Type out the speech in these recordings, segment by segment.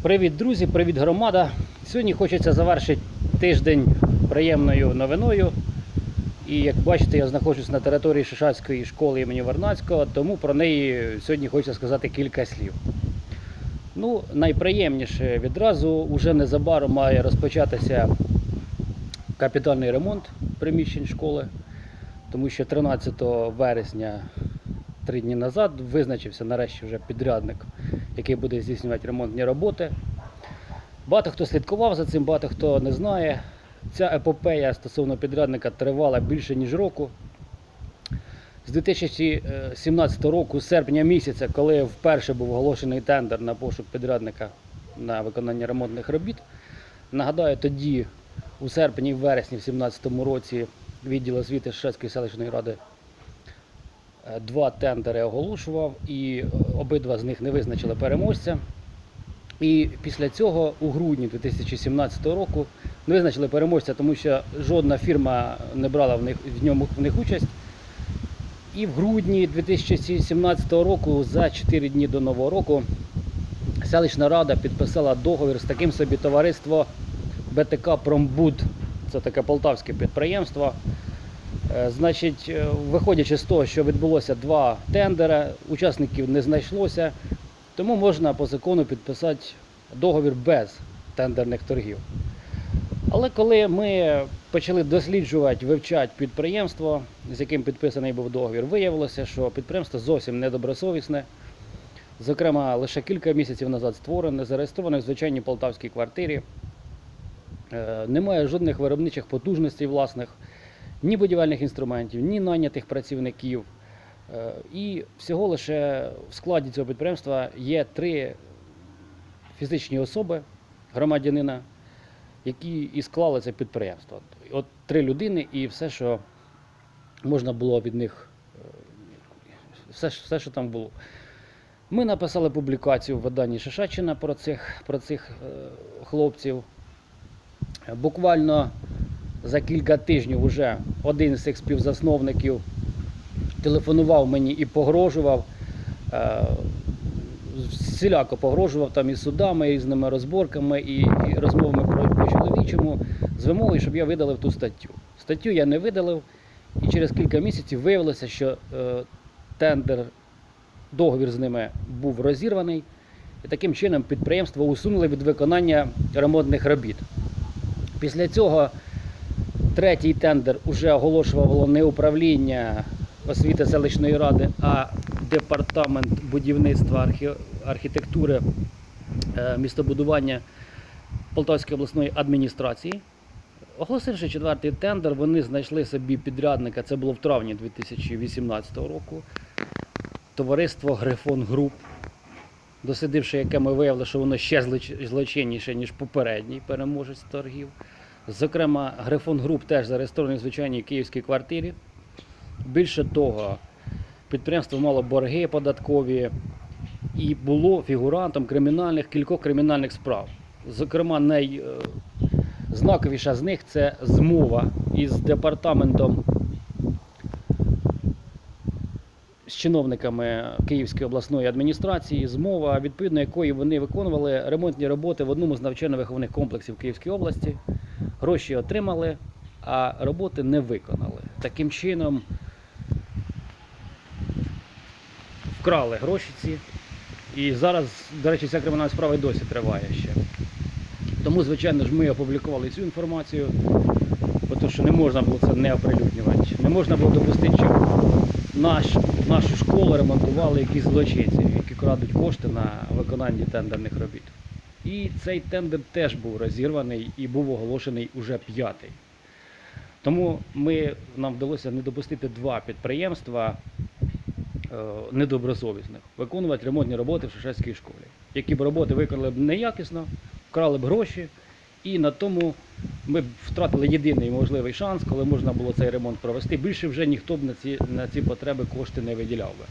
Привіт, друзі, привіт, громада. Сьогодні хочеться завершити тиждень приємною новиною. І як бачите, я знаходжусь на території Шишацької школи імені Вернадського, тому про неї сьогодні хочеться сказати кілька слів. Найприємніше відразу, уже незабаром має розпочатися капітальний ремонт приміщень школи, тому що 13 вересня, 3 дні назад, визначився нарешті вже підрядник, який буде здійснювати ремонтні роботи. Багато хто слідкував за цим, багато хто не знає. Ця епопея стосовно підрядника тривала більше ніж року. З 2017 року, з серпня місяця, коли вперше був оголошений тендер на пошук підрядника на виконання ремонтних робіт, нагадаю, тоді у серпні і вересні в 2017 році відділ освіти Шишацької селищної ради 2 тендери оголошував, і обидва з них не визначили переможця. І після цього у грудні 2017 року не визначили переможця, тому що жодна фірма не брала в них участь. І в грудні 2017 року, за 4 дні до Нового року, селищна рада підписала договір з таким собі товариством БТК «Промбуд». Це таке полтавське підприємство. Значить, виходячи з того, що відбулося 2 тендери, учасників не знайшлося, тому можна по закону підписати договір без тендерних торгів. Але коли ми почали досліджувати, вивчати підприємство, з яким підписаний був договір, виявилося, що підприємство зовсім недобросовісне. Зокрема, лише кілька місяців назад створене, зареєстроване в звичайній полтавській квартирі. Немає жодних виробничих потужностей власних, ні будівельних інструментів, ні найнятих працівників. І всього лише в складі цього підприємства є 3 фізичні особи, громадянина, які і склали це підприємство. От 3 людини і все, що можна було від них, все, що там було. Ми написали публікацію в виданні Шишаччина про цих хлопців. Буквально за кілька тижнів вже один з цих співзасновників телефонував мені і погрожував, всіляко погрожував там і судами, і різними розборками, і розмовами по-чоловічому, з вимогою, щоб я видалив ту статтю. Статтю я не видалив, і через кілька місяців виявилося, що договір з ними був розірваний, і таким чином підприємство усунули від виконання ремонтних робіт. Після цього 3-й тендер уже оголошувало не управління освіти селищної ради, а департамент будівництва, архітектури, містобудування Полтавської обласної адміністрації. Оголосивши 4-й тендер, вони знайшли собі підрядника, це було в травні 2018 року, товариство Грифон Груп, дослідивши яке, ми виявили, що воно ще злочинніше, ніж попередній переможець торгів. Зокрема, Грифон Груп теж зареєстрований в звичайній київській квартирі. Більше того, підприємство мало борги податкові і було фігурантом кількох кримінальних справ. Зокрема, найзнаковіша з них – це змова із департаментом, з чиновниками Київської обласної адміністрації, змова, відповідно якої вони виконували ремонтні роботи в одному з навчально-виховних комплексів Київської області. Гроші отримали, а роботи не виконали. Таким чином вкрали гроші ці. І зараз, до речі, ця кримінальна справа і досі триває ще. Тому, звичайно ж, ми опублікували цю інформацію, тому що не можна було це не оприлюднювати. Не можна було допустити, щоб нашу школу ремонтували якісь злочинці, які крадуть кошти на виконання тендерних робіт. І цей тендер теж був розірваний і був оголошений уже 5-й. Тому нам вдалося не допустити 2 підприємства недобросовісних виконувати ремонтні роботи в Шишацькій школі. Які б роботи виконали б неякісно, вкрали б гроші, і на тому ми б втратили єдиний можливий шанс, коли можна було цей ремонт провести. Більше вже ніхто б на ці потреби кошти не виділяв би.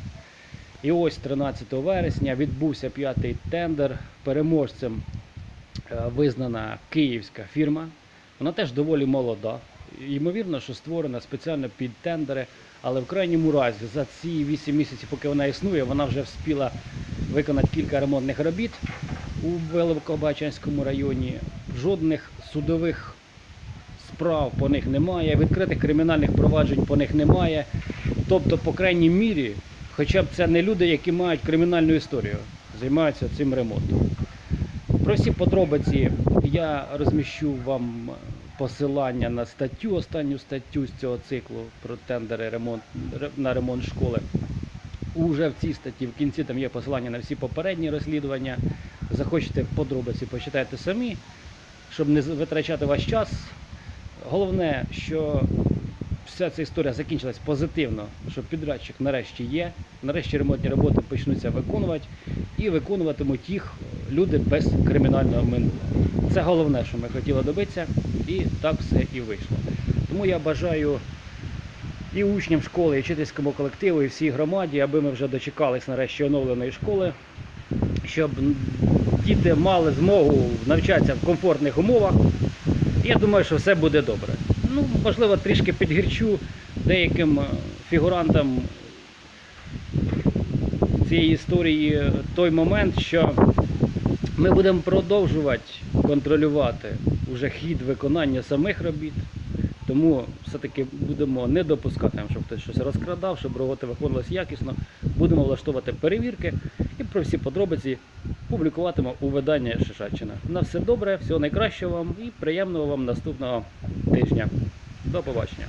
І ось 13 вересня відбувся 5-й тендер. Переможцем визнана київська фірма. Вона теж доволі молода. Ймовірно, що створена спеціально під тендери, але в крайньому разі за ці 8 місяців, поки вона існує, вона вже встигла виконати кілька ремонтних робіт у Великобачанському районі, жодних судових справ по них немає, відкритих кримінальних проваджень по них немає. Тобто, по крайній мірі, хоча б це не люди, які мають кримінальну історію, займаються цим ремонтом. Про всі подробиці я розміщу вам посилання на статтю, останню статтю з цього циклу про тендери на ремонт школи. Уже в цій статті в кінці там є посилання на всі попередні розслідування. Захочете подробиці, почитайте самі, щоб не витрачати ваш час. Головне, що вся ця історія закінчилась позитивно, що підрядчик нарешті є, нарешті ремонтні роботи почнуться виконувати і виконуватимуть їх люди без кримінального минулого. Це головне, що ми хотіли добитися, і так все і вийшло. Тому я бажаю і учням школи, і вчительському колективу, і всій громаді, аби ми вже дочекались нарешті оновленої школи, щоб діти мали змогу навчатися в комфортних умовах. Я думаю, що все буде добре. Ну, можливо, трішки підгірчу деяким фігурантам цієї історії той момент, що ми будемо продовжувати контролювати вже хід виконання самих робіт. Тому все-таки будемо не допускати, щоб хтось щось розкрадав, щоб роботи виконувалися якісно. Будемо влаштовувати перевірки і про всі подробиці публікуватимемо у виданні Шишаччина. На все добре, всього найкращого вам і приємного вам наступного тижня. До побачення.